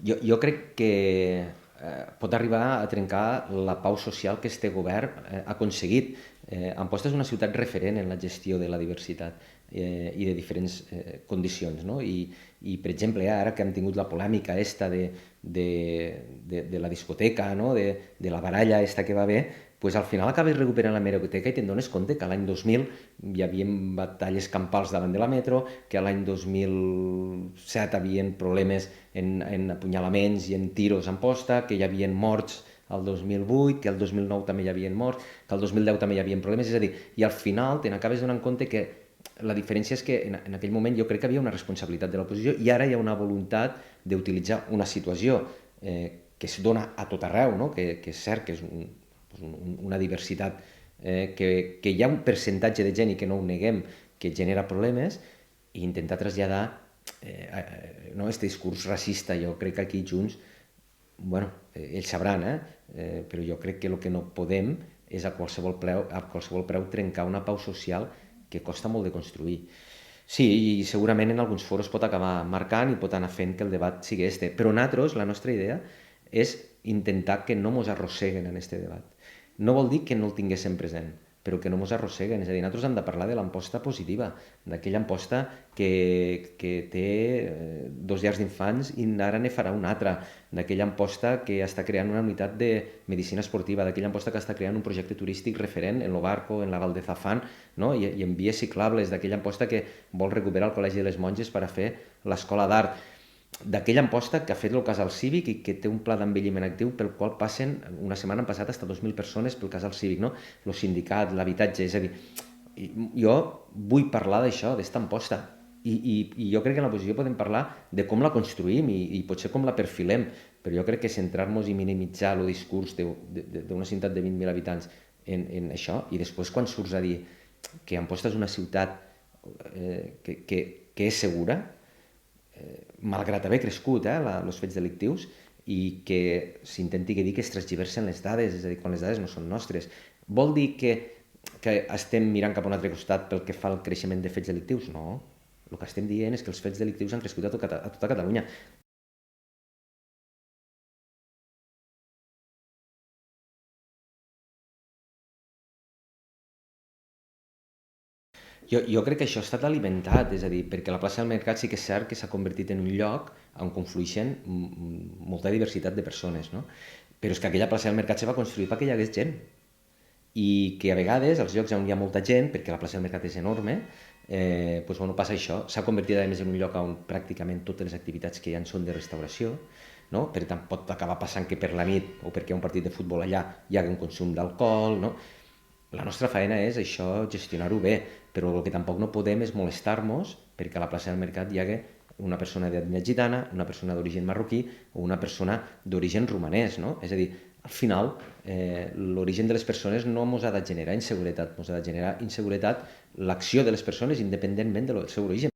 Jo crec que pot arribar a trencar la pau social que este govern ha aconseguit. Amposta és una ciutat referent en la gestió de la diversitat i de diferents condicions, no? Per exemple, ara que hem tingut la polèmica esta de la discoteca, no? de la baralla esta que va haver, pues al final acabes recuperant la meroteca i te'n dones compte que l'any 2000 hi havia batalles campals davant de la metro, que l'any 2007 hi havia problemes en apunyalaments i en tiros en posta, que hi havia morts al 2008, que el 2009 també hi havia morts, que el 2010 també hi havia problemes, és a dir, i al final te n'acabes donant compte que la diferència és que en aquell moment jo crec que havia una responsabilitat de l'oposició i ara hi ha una voluntat d'utilitzar una situació que es dona a tot arreu, no? que és cert que és una diversitat, que hi ha un percentatge de gent i que no ho neguem que genera problemes, i intentar traslladar no, este discurs racista. Jo crec que aquí Junts, bueno, ells sabran, però jo crec que el que no podem és a qualsevol preu trencar una pau social que costa molt de construir. Sí, i segurament en alguns foros pot acabar marcant i pot anar fent que el debat sigui este, però nosaltres, la nostra idea és intentar que no mos arrosseguen en este debat. No vol dir que no el tinguéssim present, però que no mos arrosseguen. És a dir, nosaltres hem de parlar de l'amposta positiva, d'aquella amposta que té 2 llars d'infants i ara ne farà una altra, d'aquella amposta que està creant una unitat de medicina esportiva, d'aquella amposta que està creant un projecte turístic referent en lo Barco, en la Val de Zafán, no? I en vies ciclables, d'aquella amposta que vol recuperar el Col·legi de les Monges per a fer l'escola d'art, d'aquella amposta que ha fet el casal cívic i que té un pla d'envelliment actiu pel qual passen, una setmana han passat fins a 2.000 persones pel casal cívic, no? El sindicat, l'habitatge, és a dir, jo vull parlar d'això, d'esta amposta, i jo crec que en l'oposició podem parlar de com la construïm i potser com la perfilem, però jo crec que centrar-nos i minimitzar el discurs d'una ciutat de 20.000 habitants en això, i després quan surts a dir que Amposta és una ciutat que és segura, malgrat haver crescut els fets delictius, i que s'intenti dir que es transgiversen les dades, és a dir, quan les dades no són nostres. Vol dir que estem mirant cap a un altre costat pel que fa al creixement de fets delictius? No. El que estem dient és que els fets delictius han crescut a tota Catalunya. Jo crec que això ha estat alimentat, és a dir, perquè la plaça del Mercat sí que és cert que s'ha convertit en un lloc on conflueixen molta diversitat de persones, no? Però és que aquella plaça del Mercat se va construir perquè hi hagués gent, i que a vegades als llocs on hi ha molta gent, perquè la plaça del Mercat és enorme, doncs, bueno, passa això, s'ha convertit a més en un lloc on pràcticament totes les activitats que hi ha són de restauració, no? Per tant pot acabar passant que per la nit o perquè hi ha un partit de futbol allà hi ha un consum d'alcohol, no? La nostra feina és això, gestionar-ho bé, però el que tampoc no podem és molestar-nos perquè a la plaça del Mercat hi hagi una persona d'ètnia gitana, una persona d'origen marroquí o una persona d'origen romanès, no? És a dir, al final, l'origen de les persones no ens ha de generar inseguretat, ens ha de generar inseguretat l'acció de les persones independentment del seu origen.